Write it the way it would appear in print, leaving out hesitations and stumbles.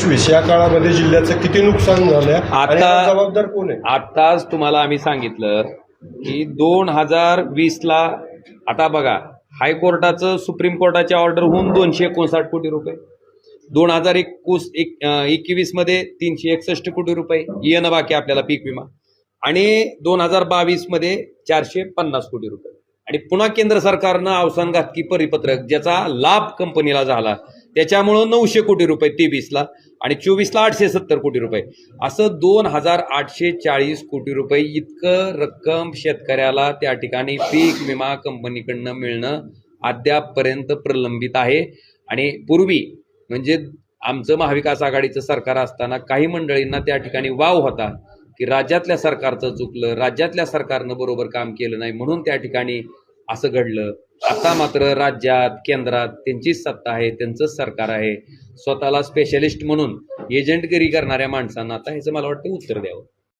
2020 या काळामध्ये जिल्ह्याचं किती नुकसान झालं आणि याला जबाबदार कोण आहे? आताच तुम्हाला आम्ही सांगितलं की 2020ला आता बघा हायकोर्टाचं सुप्रीम कोर्टाच्या ऑर्डर होऊन 259 कोटी रुपये, 2021 मध्ये 361 कोटी रुपये येणं बाकी आपल्याला पीक विमा, आणि 2022 मध्ये 450 कोटी रुपये, आणि पुन्हा केंद्र सरकारनं अवसान घातकी परिपत्रक ज्याचा लाभ कंपनीला झाला त्याच्यामुळं 900 कोटी रुपये 23ला, आणि 24ला 870 कोटी रुपये, असं 2840 कोटी रुपये इतकं रक्कम शेतकऱ्याला त्या ठिकाणी पीक विमा कंपनीकडनं मिळणं अद्यापपर्यंत प्रलंबित आहे. आणि पूर्वी म्हणजे आमचं महाविकास आघाडीचं सरकार असताना काही मंडळींना त्या ठिकाणी वाव होता की राज्यातल्या सरकारचं चुकलं, राज्यातल्या सरकारनं बरोबर काम केलं नाही म्हणून त्या ठिकाणी असं घडलं. आता मात्र राज्यात केंद्रात त्यांचीच सत्ता आहे, त्यांचंच सरकार आहे. स्वतःला स्पेशलिस्ट म्हणून एजंटगिरी करणाऱ्या माणसांना आता ह्याचं मला वाटतं उत्तर द्यावं.